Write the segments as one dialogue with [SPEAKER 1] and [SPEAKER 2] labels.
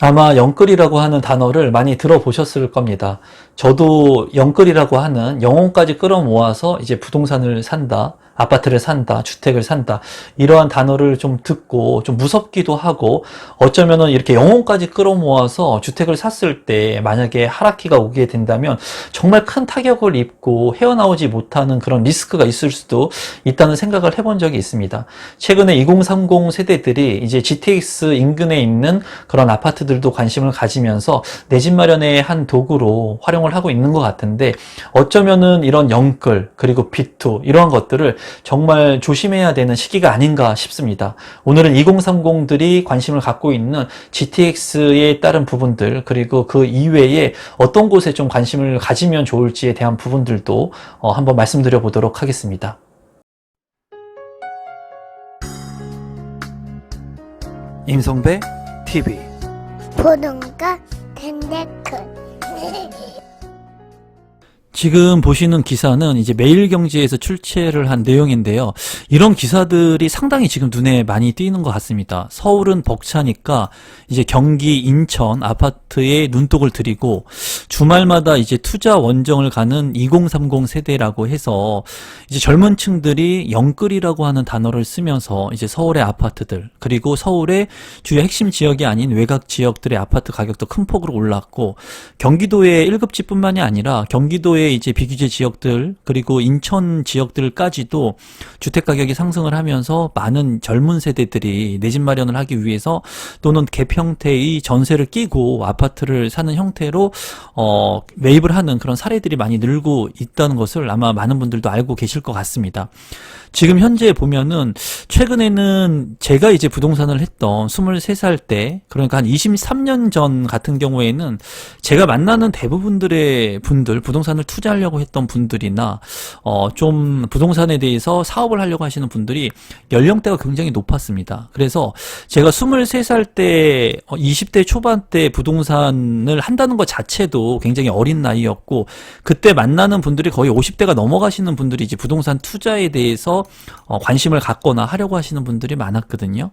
[SPEAKER 1] 아마 영끌이라고 하는 단어를 많이 들어보셨을 겁니다. 저도 영끌이라고 하는 영혼까지 끌어모아서 이제 부동산을 산다, 아파트를 산다, 주택을 산다, 이러한 단어를 좀 듣고 좀 무섭기도 하고, 어쩌면은 이렇게 영혼까지 끌어모아서 주택을 샀을 때 만약에 하락기가 오게 된다면 정말 큰 타격을 입고 헤어나오지 못하는 그런 리스크가 있을 수도 있다는 생각을 해본 적이 있습니다. 최근에 2030 세대들이 이제 GTX 인근에 있는 그런 아파트들도 관심을 가지면서 내 집 마련의 한 도구로 활용을 하고 있는 것 같은데, 어쩌면은 이런 영끌 그리고 비투 이러한 것들을 정말 조심해야 되는 시기가 아닌가 싶습니다. 오늘은 2030들이 관심을 갖고 있는 GTX에 따른 부분들, 그리고 그 이외에 어떤 곳에 좀 관심을 가지면 좋을지에 대한 부분들도 한번 말씀드려 보도록 하겠습니다. 임성배 TV
[SPEAKER 2] 보는가 텐데크
[SPEAKER 1] 지금 보시는 기사는 이제 매일경제에서 출제를 한 내용인데요. 이런 기사들이 상당히 지금 눈에 많이 띄는 것 같습니다. 서울은 벅차니까 이제 경기, 인천 아파트에 눈독을 들이고 주말마다 이제 투자 원정을 가는 2030 세대라고 해서 이제 젊은 층들이 영끌이라고 하는 단어를 쓰면서 이제 서울의 아파트들, 그리고 서울의 주요 핵심 지역이 아닌 외곽 지역들의 아파트 가격도 큰 폭으로 올랐고, 경기도의 1급지뿐만이 아니라 경기도의 이제 비규제 지역들, 그리고 인천 지역들까지도 주택 가격이 상승을 하면서 많은 젊은 세대들이 내 집 마련을 하기 위해서 또는 갭 형태의 전세를 끼고 아파트를 사는 형태로 매입을 하는 그런 사례들이 많이 늘고 있다는 것을 아마 많은 분들도 알고 계실 것 같습니다. 지금 현재 보면은 최근에는 제가 이제 부동산을 했던 23살 때, 그러니까 한 23년 전 같은 경우에는 제가 만나는 대부분들의 분들, 부동산을 투자하려고 했던 분들이나 좀 부동산에 대해서 사업을 하려고 하시는 분들이 연령대가 굉장히 높았습니다. 그래서 제가 23살 때 20대 초반 때 부동산을 한다는 것 자체도 굉장히 어린 나이였고, 그때 만나는 분들이 거의 50대가 넘어가시는 분들이 이제 부동산 투자에 대해서 관심을 갖거나 하려고 하시는 분들이 많았거든요.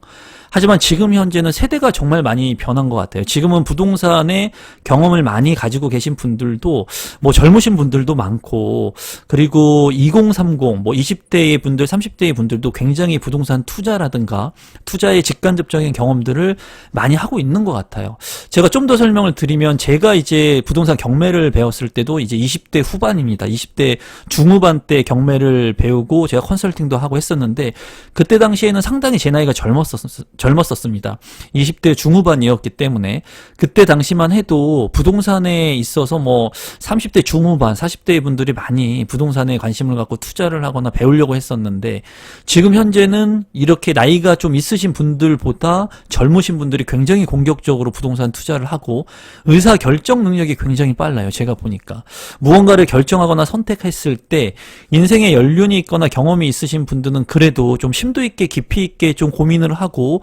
[SPEAKER 1] 하지만 지금 현재는 세대가 정말 많이 변한 것 같아요. 지금은 부동산에 경험을 많이 가지고 계신 분들도 뭐 젊으신 분들도 많고, 그리고 2030, 뭐 20대의 분들, 30대의 분들도 굉장히 부동산 투자라든가 투자의 직간접적인 경험들을 많이 하고 있는 것 같아요. 제가 좀 더 설명을 드리면, 제가 이제 부동산 경매를 배웠을 때도 이제 20대 후반입니다. 20대 중후반 때 경매를 배우고 제가 컨설팅도 하고 했었는데, 그때 당시에는 상당히 제 나이가 젊었었습니다. 20대 중후반이었기 때문에 그때 당시만 해도 부동산에 있어서 뭐 30대 중후반, 40대 분들이 많이 부동산에 관심을 갖고 투자를 하거나 배우려고 했었는데, 지금 현재는 이렇게 나이가 좀 있으신 분들보다 젊으신 분들이 굉장히 공격적으로 부동산 투자를 하고 의사 결정 능력이 굉장히 빨라요. 제가 보니까 무언가를 결정하거나 선택했을 때 인생의 연륜이 있거나 경험이 있으신 분들은 그래도 좀 심도 있게 깊이 있게 좀 고민을 하고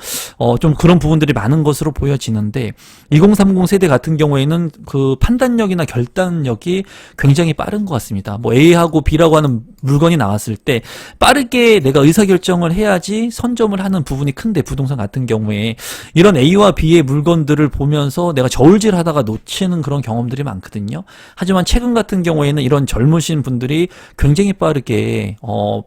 [SPEAKER 1] 좀 그런 부분들이 많은 것으로 보여지는데, 2030 세대 같은 경우에는 그 판단력이나 결단력이 굉장히 빠른 것 같습니다. 뭐 A하고 B라고 하는 물건이 나왔을 때 빠르게 내가 의사결정을 해야지 선점을 하는 부분이 큰데, 부동산 같은 경우에 이런 A와 B의 물건들을 보면서 내가 저울질 하다가 놓치는 그런 경험들이 많거든요. 하지만 최근 같은 경우에는 이런 젊으신 분들이 굉장히 빠르게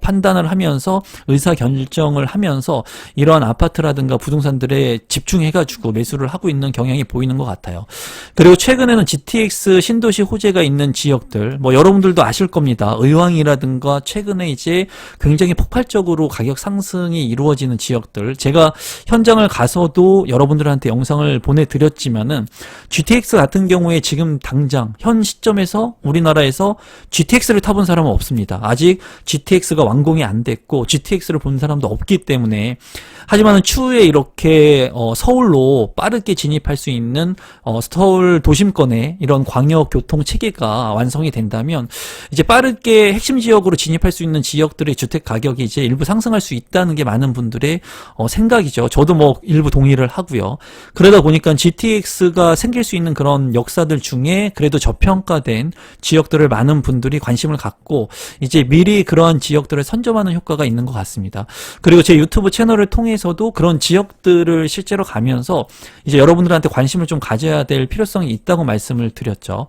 [SPEAKER 1] 판단을 하면서 의사결정을 하면서 이러한 아파트라든가 부동산들에 집중해가지고 매수를 하고 있는 경향이 보이는 것 같아요. 그리고 최근에는 GTX 신도시 호재가 있는 지역들, 뭐 여러분들도 아실 겁니다. 의왕이라든가 최근에 이제 굉장히 폭발적으로 가격 상승이 이루어지는 지역들, 제가 현장을 가서도 여러분들한테 영상을 보내드렸지만은 GTX 같은 경우에 지금 당장 현 시점에서 우리나라에서 GTX를 타본 사람은 없습니다. 아직 GTX가 완공이 안 됐고 GTX를 본 사람도 없기 때문에. 하지만 추후에 이렇게 서울로 빠르게 진입할 수 있는 서울 도심권의 이런 광역 교통 체계가 완성이 된다면 이제 빠르게 핵심 지역으로 진입할 수 있는 지역들의 주택 가격이 이제 일부 상승할 수 있다는 게 많은 분들의 생각이죠. 저도 뭐 일부 동의를 하고요. 그러다 보니까 GTX KTX가 생길 수 있는 그런 역사들 중에 그래도 저평가된 지역들을 많은 분들이 관심을 갖고 이제 미리 그러한 지역들을 선점하는 효과가 있는 것 같습니다. 그리고 제 유튜브 채널을 통해서도 그런 지역들을 실제로 가면서 이제 여러분들한테 관심을 좀 가져야 될 필요성이 있다고 말씀을 드렸죠.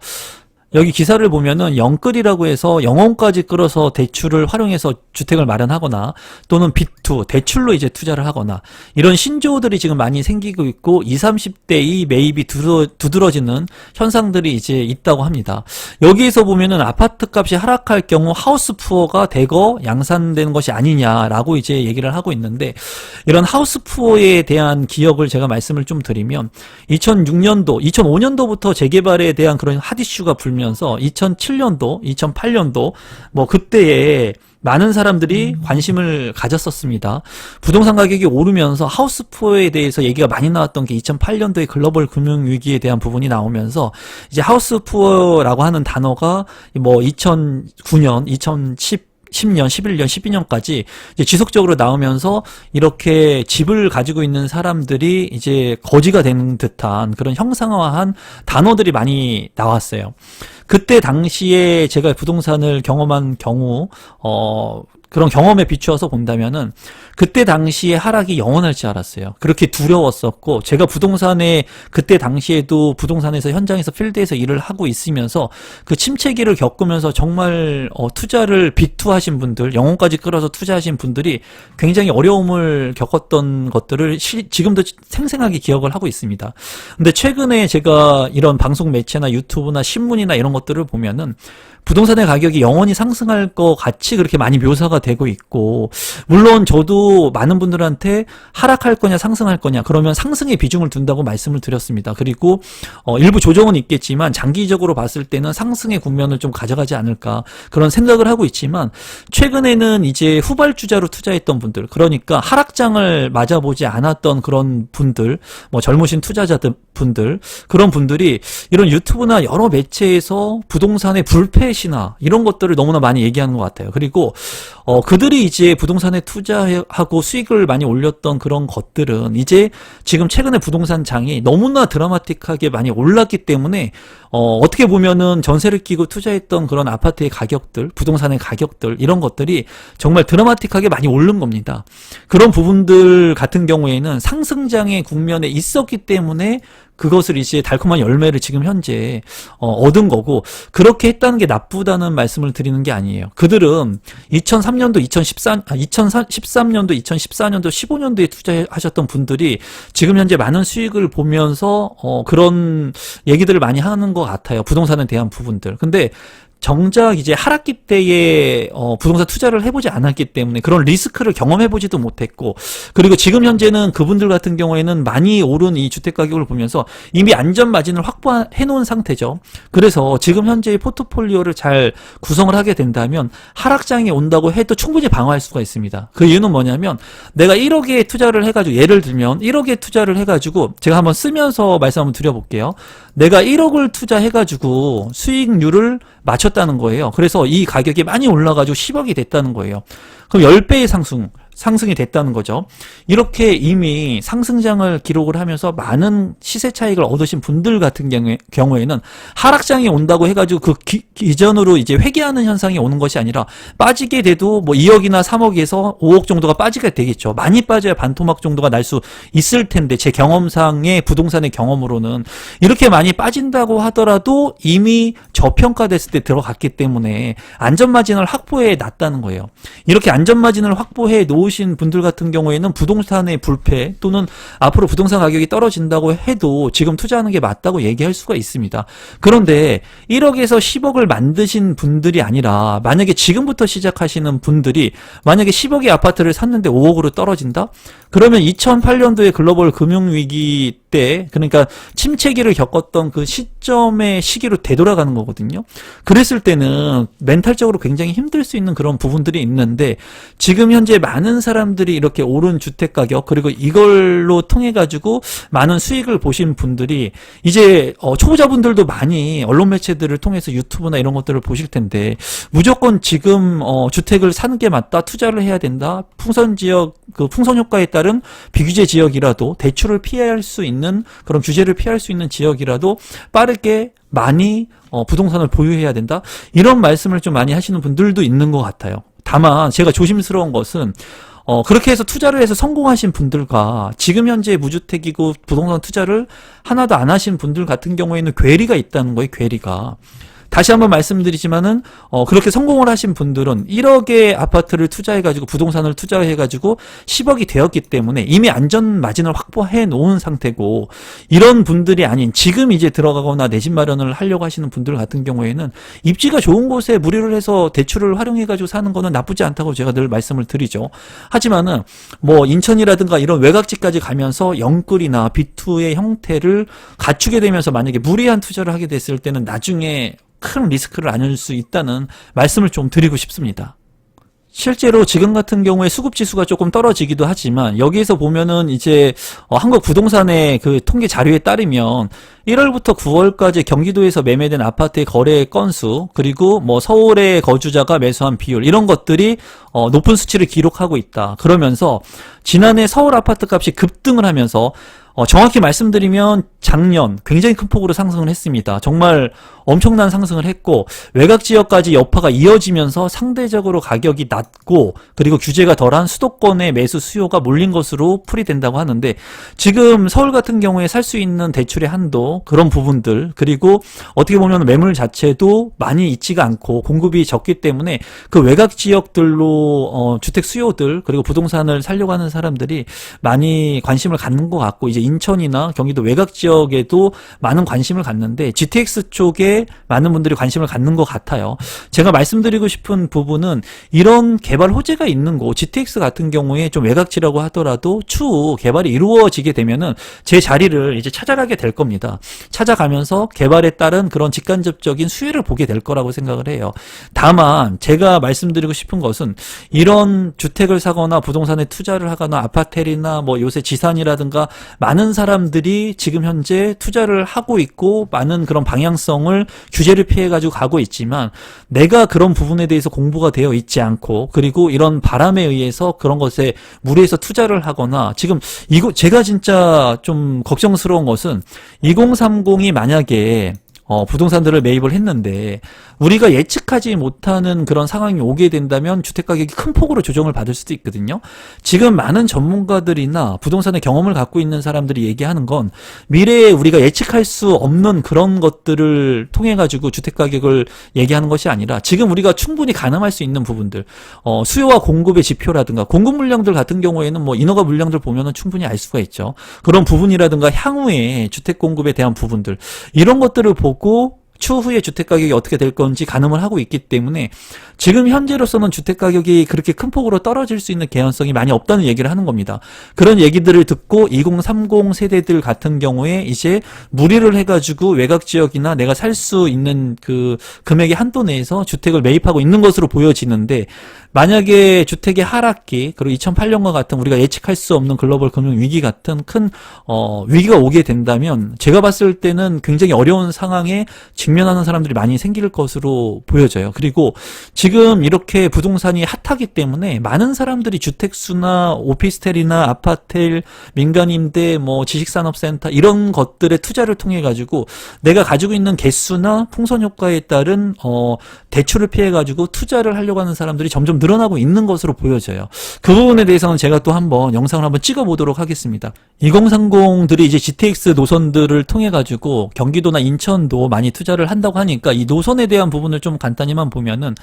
[SPEAKER 1] 여기 기사를 보면은 영끌이라고 해서 영혼까지 끌어서 대출을 활용해서 주택을 마련하거나 또는 빚투, 대출로 이제 투자를 하거나 이런 신조어들이 지금 많이 생기고 있고 20, 30대의 매입이 두드러지는 현상들이 이제 있다고 합니다. 여기에서 보면은 아파트 값이 하락할 경우 하우스 푸어가 대거 양산되는 것이 아니냐라고 이제 얘기를 하고 있는데 이런 하우스 푸어에 대한 기억을 제가 말씀을 좀 드리면 2006년도, 2005년도부터 재개발에 대한 그런 핫 이슈가 불면서 2007년도, 2008년도 뭐 그때에 많은 사람들이 관심을 가졌었습니다. 부동산 가격이 오르면서 하우스 푸어에 대해서 얘기가 많이 나왔던 게 2008년도에 글로벌 금융위기에 대한 부분이 나오면서 이제 하우스 푸어라고 하는 단어가 뭐 2009년, 10년, 11년, 12년까지 이제 지속적으로 나오면서 이렇게 집을 가지고 있는 사람들이 이제 거지가 되는 듯한 그런 형상화한 단어들이 많이 나왔어요. 그때 당시에 제가 부동산을 경험한 경우, 그런 경험에 비추어서 본다면은 그때 당시에 하락이 영원할 줄 알았어요. 그렇게 두려웠었고 제가 부동산에 그때 당시에도 부동산에서 현장에서 필드에서 일을 하고 있으면서 그 침체기를 겪으면서 정말 투자를 빚투하신 분들, 영혼까지 끌어서 투자하신 분들이 굉장히 어려움을 겪었던 것들을 지금도 생생하게 기억을 하고 있습니다. 근데 최근에 제가 이런 방송 매체나 유튜브나 신문이나 이런 것들을 보면은 부동산의 가격이 영원히 상승할 것 같이 그렇게 많이 묘사가 되고 있고, 물론 저도 많은 분들한테 하락할 거냐 상승할 거냐 그러면 상승의 비중을 둔다고 말씀을 드렸습니다. 그리고 일부 조정은 있겠지만 장기적으로 봤을 때는 상승의 국면을 좀 가져가지 않을까 그런 생각을 하고 있지만, 최근에는 이제 후발주자로 투자했던 분들, 그러니까 하락장을 맞아보지 않았던 그런 분들, 뭐 젊으신 투자자들 분들, 그런 분들이 이런 유튜브나 여러 매체에서 부동산의 불패 신화 이런 것들을 너무나 많이 얘기하는 것 같아요. 그리고 그들이 이제 부동산에 투자하고 수익을 많이 올렸던 그런 것들은 이제 지금 최근에 부동산 장이 너무나 드라마틱하게 많이 올랐기 때문에 어떻게 보면은 전세를 끼고 투자했던 그런 아파트의 가격들, 부동산의 가격들 이런 것들이 정말 드라마틱하게 많이 오른 겁니다. 그런 부분들 같은 경우에는 상승장의 국면에 있었기 때문에 그것을 이제 달콤한 열매를 지금 현재 얻은 거고, 그렇게 했다는 게 나쁘다는 말씀을 드리는 게 아니에요. 그들은 2013년도, 2014년도, 15년도에 투자하셨던 분들이 지금 현재 많은 수익을 보면서 그런 얘기들을 많이 하는 것 같아요. 부동산에 대한 부분들. 근데 정작 이제 하락기 때에 부동산 투자를 해보지 않았기 때문에 그런 리스크를 경험해보지도 못했고, 그리고 지금 현재는 그분들 같은 경우에는 많이 오른 이 주택가격을 보면서 이미 안전마진을 확보해 놓은 상태죠. 그래서 지금 현재의 포트폴리오를 잘 구성을 하게 된다면 하락장이 온다고 해도 충분히 방어할 수가 있습니다. 그 이유는 뭐냐면, 내가 1억에 투자를 해가지고, 예를 들면 1억에 투자를 해가지고, 제가 한번 쓰면서 말씀 한번 드려볼게요. 내가 1억을 투자해가지고 수익률을 맞췄다는 거예요. 그래서 이 가격이 많이 올라가지고 10억이 됐다는 거예요. 그럼 10배의 상승이 됐다는 거죠. 이렇게 이미 상승장을 기록을 하면서 많은 시세 차익을 얻으신 분들 같은 경우에는 하락장이 온다고 해가지고 그 기전으로 이제 회귀하는 현상이 오는 것이 아니라, 빠지게 돼도 뭐 2억이나 3억에서 5억 정도가 빠지게 되겠죠. 많이 빠져야 반토막 정도가 날 수 있을 텐데, 제 경험상의 부동산의 경험으로는 이렇게 많이 빠진다고 하더라도 이미 저평가됐을 때 들어갔기 때문에 안전마진을 확보해 놨다는 거예요. 이렇게 안전마진을 확보해 놓으신 분들 같은 경우에는 부동산의 불패 또는 앞으로 부동산 가격이 떨어진다고 해도 지금 투자하는 게 맞다고 얘기할 수가 있습니다. 그런데 1억에서 10억을 만드신 분들이 아니라, 만약에 지금부터 시작하시는 분들이 만약에 10억의 아파트를 샀는데 5억으로 떨어진다? 그러면 2008년도에 글로벌 금융위기 때, 그러니까 침체기를 겪었던 그 시기로 되돌아가는 거거든요. 그랬을 때는 멘탈적으로 굉장히 힘들 수 있는 그런 부분들이 있는데, 지금 현재 많은 사람들이 이렇게 오른 주택가격, 그리고 이걸로 통해 가지고 많은 수익을 보신 분들이 이제 초보자분들도 많이 언론 매체들을 통해서 유튜브나 이런 것들을 보실 텐데, 무조건 지금 주택을 사는 게 맞다, 투자를 해야 된다, 풍선 지역, 그 풍선 효과에 따른 비규제 지역이라도 대출을 피할 수 있는 있는 그런 규제를 피할 수 있는 지역이라도 빠르게 많이 부동산을 보유해야 된다. 이런 말씀을 좀 많이 하시는 분들도 있는 것 같아요. 다만 제가 조심스러운 것은 그렇게 해서 투자를 해서 성공하신 분들과 지금 현재 무주택이고 부동산 투자를 하나도 안 하신 분들 같은 경우에는 괴리가 있다는 거예요, 괴리가. 다시 한번 말씀드리지만은 그렇게 성공을 하신 분들은 1억의 아파트를 투자해가지고 부동산을 투자해가지고 10억이 되었기 때문에 이미 안전 마진을 확보해 놓은 상태고, 이런 분들이 아닌 지금 이제 들어가거나 내 집 마련을 하려고 하시는 분들 같은 경우에는 입지가 좋은 곳에 무리를 해서 대출을 활용해가지고 사는 거는 나쁘지 않다고 제가 늘 말씀을 드리죠. 하지만은 뭐 인천이라든가 이런 외곽지까지 가면서 영끌이나 B2의 형태를 갖추게 되면서 만약에 무리한 투자를 하게 됐을 때는 나중에 큰 리스크를 안을 수 있다는 말씀을 좀 드리고 싶습니다. 실제로 지금 같은 경우에 수급지수가 조금 떨어지기도 하지만 여기에서 보면은 이제 한국 부동산의 그 통계 자료에 따르면 1월부터 9월까지 경기도에서 매매된 아파트의 거래 건수, 그리고 뭐 서울의 거주자가 매수한 비율, 이런 것들이 높은 수치를 기록하고 있다. 그러면서 지난해 서울 아파트 값이 급등을 하면서 정확히 말씀드리면 작년 굉장히 큰 폭으로 상승을 했습니다. 정말 엄청난 상승을 했고, 외곽 지역까지 여파가 이어지면서 상대적으로 가격이 낮고, 그리고 규제가 덜한 수도권의 매수 수요가 몰린 것으로 풀이된다고 하는데, 지금 서울 같은 경우에 살 수 있는 대출의 한도, 그런 부분들, 그리고 어떻게 보면 매물 자체도 많이 있지가 않고 공급이 적기 때문에 그 외곽 지역들로 주택 수요들, 그리고 부동산을 살려고 하는 사람들이 많이 관심을 갖는 것 같고, 이제 인천이나 경기도 외곽 지역에도 많은 관심을 갖는데 GTX 쪽에 많은 분들이 관심을 갖는 것 같아요. 제가 말씀드리고 싶은 부분은 이런 개발 호재가 있는 곳, GTX 같은 경우에 좀 외곽지라고 하더라도 추후 개발이 이루어지게 되면은 제 자리를 이제 찾아가게 될 겁니다. 찾아가면서 개발에 따른 그런 직간접적인 수혜를 보게 될 거라고 생각을 해요. 다만 제가 말씀드리고 싶은 것은 이런 주택을 사거나 부동산에 투자를 하거나 아파텔이나 뭐 요새 지산이라든가 많은 사람들이 지금 현재 투자를 하고 있고 많은 그런 방향성을 규제를 피해가지고 가고 있지만, 내가 그런 부분에 대해서 공부가 되어 있지 않고, 그리고 이런 바람에 의해서 그런 것에 무리해서 투자를 하거나, 지금 이거 제가 진짜 좀 걱정스러운 것은 2030이 만약에 부동산들을 매입을 했는데 우리가 예측하지 못하는 그런 상황이 오게 된다면 주택가격이 큰 폭으로 조정을 받을 수도 있거든요. 지금 많은 전문가들이나 부동산의 경험을 갖고 있는 사람들이 얘기하는 건 미래에 우리가 예측할 수 없는 그런 것들을 통해 가지고 주택가격을 얘기하는 것이 아니라 지금 우리가 충분히 가늠할 수 있는 부분들, 수요와 공급의 지표라든가 공급 물량들 같은 경우에는 뭐 인허가 물량들 보면은 충분히 알 수가 있죠. 그런 부분이라든가 향후에 주택 공급에 대한 부분들, 이런 것들을 보고 추후에 주택가격이 어떻게 될 건지 가늠을 하고 있기 때문에 지금 현재로서는 주택가격이 그렇게 큰 폭으로 떨어질 수 있는 개연성이 많이 없다는 얘기를 하는 겁니다. 그런 얘기들을 듣고 2030 세대들 같은 경우에 이제 무리를 해가지고 외곽지역이나 내가 살 수 있는 그 금액의 한도 내에서 주택을 매입하고 있는 것으로 보여지는데, 만약에 주택의 하락기, 그리고 2008년과 같은 우리가 예측할 수 없는 글로벌 금융 위기 같은 큰 위기가 오게 된다면 제가 봤을 때는 굉장히 어려운 상황에 직면하는 사람들이 많이 생길 것으로 보여져요. 그리고 지금 이렇게 부동산이 핫하기 때문에 많은 사람들이 주택수나 오피스텔이나 아파텔, 민간임대, 뭐 지식산업센터 이런 것들의 투자를 통해 가지고 내가 가지고 있는 개수나 풍선 효과에 따른 대출을 피해 가지고 투자를 하려고 하는 사람들이 점점 늘어나고 있는 것으로 보여져요. 그 부분에 대해서는 제가 또 한번 영상을 한번 찍어 보도록 하겠습니다. 2030들이 이제 GTX 노선들을 통해 가지고 경기도나 인천도 많이 투자를 한다고 하니까 이 노선에 대한 부분을 좀 간단히만 보면은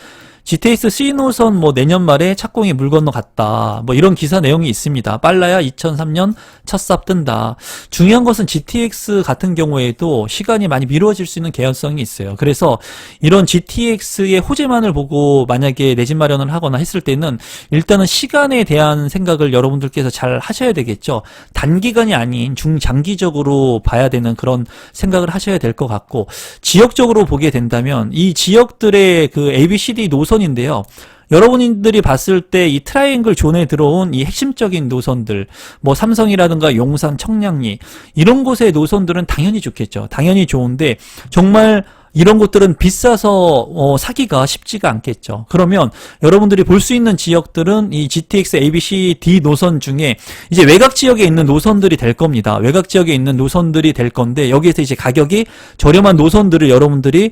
[SPEAKER 1] GTX C 노선 뭐 내년 말에 착공이 물 건너 갔다, 뭐 이런 기사 내용이 있습니다. 빨라야 2003년 첫 삽 뜬다. 중요한 것은 GTX 같은 경우에도 시간이 많이 미뤄질 수 있는 개연성이 있어요. 그래서 이런 GTX의 호재만을 보고 만약에 내 집 마련을 하거나 했을 때는 일단은 시간에 대한 생각을 여러분들께서 잘 하셔야 되겠죠. 단기간이 아닌 중장기적으로 봐야 되는 그런 생각을 하셔야 될 것 같고, 지역적으로 보게 된다면 이 지역들의 그 ABCD 노선인데요. 여러분들이 봤을 때 이 트라이앵글 존에 들어온 이 핵심적인 노선들, 뭐 삼성이라든가 용산, 청량리 이런 곳의 노선들은 당연히 좋겠죠. 당연히 좋은데 정말 이런 곳들은 비싸서 사기가 쉽지가 않겠죠. 그러면 여러분들이 볼 수 있는 지역들은 이 GTX ABC D 노선 중에 이제 외곽 지역에 있는 노선들이 될 겁니다. 외곽 지역에 있는 노선들이 될 건데 여기에서 이제 가격이 저렴한 노선들을 여러분들이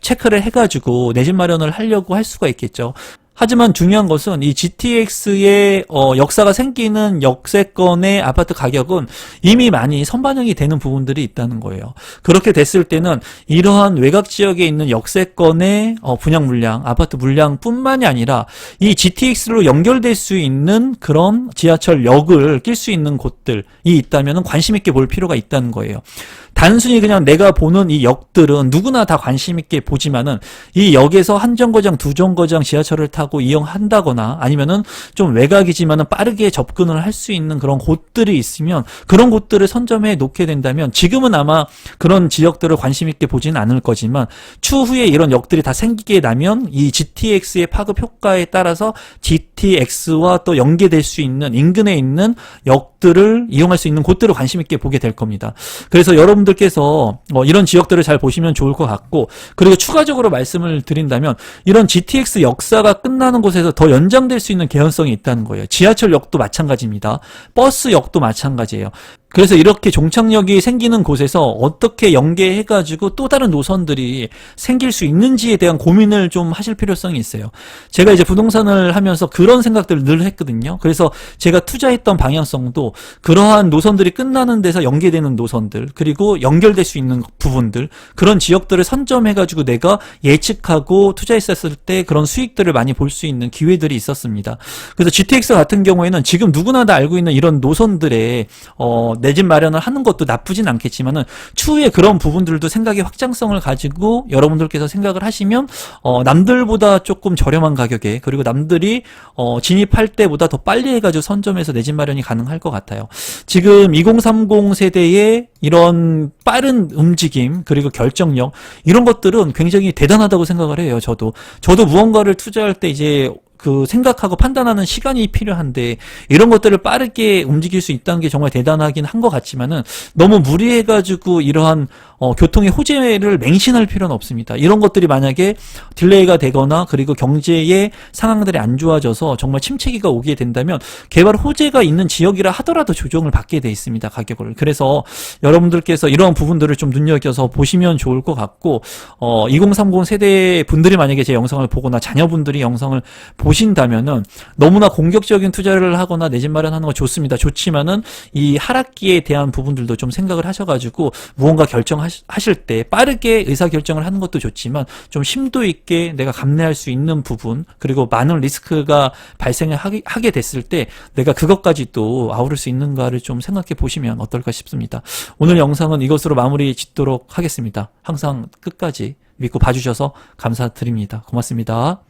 [SPEAKER 1] 체크를 해가지고 내 집 마련을 하려고 할 수가 있겠죠. 하지만 중요한 것은 이 GTX의 역사가 생기는 역세권의 아파트 가격은 이미 많이 선반영이 되는 부분들이 있다는 거예요. 그렇게 됐을 때는 이러한 외곽 지역에 있는 역세권의 분양 물량, 아파트 물량뿐만이 아니라 이 GTX로 연결될 수 있는 그런 지하철역을 낄 수 있는 곳들이 있다면 관심 있게 볼 필요가 있다는 거예요. 단순히 그냥 내가 보는 이 역들은 누구나 다 관심 있게 보지만은 이 역에서 한 정거장, 두 정거장 지하철을 타고 이용한다거나 아니면은 좀 외곽이지만은 빠르게 접근을 할 수 있는 그런 곳들이 있으면 그런 곳들을 선점해 놓게 된다면 지금은 아마 그런 지역들을 관심 있게 보지는 않을 거지만 추후에 이런 역들이 다 생기게 되면 이 GTX의 파급 효과에 따라서 GTX와 또 연계될 수 있는 인근에 있는 역들을 이용할 수 있는 곳들을 관심 있게 보게 될 겁니다. 그래서 여러분들께서 이런 지역들을 잘 보시면 좋을 것 같고, 그리고 추가적으로 말씀을 드린다면 이런 GTX 역사가 끝나는 곳에서 더 연장될 수 있는 개연성이 있다는 거예요. 지하철역도 마찬가지입니다. 버스역도 마찬가지예요. 그래서 이렇게 종착역이 생기는 곳에서 어떻게 연계해가지고 또 다른 노선들이 생길 수 있는지에 대한 고민을 좀 하실 필요성이 있어요. 제가 이제 부동산을 하면서 그런 생각들을 늘 했거든요. 그래서 제가 투자했던 방향성도 그러한 노선들이 끝나는 데서 연계되는 노선들, 그리고 연결될 수 있는 부분들, 그런 지역들을 선점해가지고 내가 예측하고 투자했었을 때 그런 수익들을 많이 볼 수 있는 기회들이 있었습니다. 그래서 GTX 같은 경우에는 지금 누구나 다 알고 있는 이런 노선들에 내 집 마련을 하는 것도 나쁘진 않겠지만은 추후에 그런 부분들도 생각의 확장성을 가지고 여러분들께서 생각을 하시면 남들보다 조금 저렴한 가격에, 그리고 남들이 진입할 때보다 더 빨리 해가지고 선점해서 내 집 마련이 가능할 것 같아요. 지금 2030 세대의 이런 빠른 움직임, 그리고 결정력, 이런 것들은 굉장히 대단하다고 생각을 해요. 저도 무언가를 투자할 때 이제 그 생각하고 판단하는 시간이 필요한데 이런 것들을 빠르게 움직일 수 있다는 게 정말 대단하긴 한 것 같지만은 너무 무리해가지고 이러한 교통의 호재를 맹신할 필요는 없습니다. 이런 것들이 만약에 딜레이가 되거나 그리고 경제의 상황들이 안 좋아져서 정말 침체기가 오게 된다면 개발 호재가 있는 지역이라 하더라도 조정을 받게 돼 있습니다. 가격을. 그래서 여러분들께서 이런 부분들을 좀 눈여겨서 보시면 좋을 것 같고 2030 세대 분들이 만약에 제 영상을 보거나 자녀분들이 영상을 보신다면은 너무나 공격적인 투자를 하거나 내 집 마련하는 거 좋습니다. 좋지만은 이 하락기에 대한 부분들도 좀 생각을 하셔가지고 무언가 결정하실 때 빠르게 의사결정을 하는 것도 좋지만 좀 심도 있게 내가 감내할 수 있는 부분, 그리고 많은 리스크가 발생을 하게 됐을 때 내가 그것까지 또 아우를 수 있는가를 좀 생각해 보시면 어떨까 싶습니다. 오늘 영상은 이것으로 마무리 짓도록 하겠습니다. 항상 끝까지 믿고 봐주셔서 감사드립니다. 고맙습니다.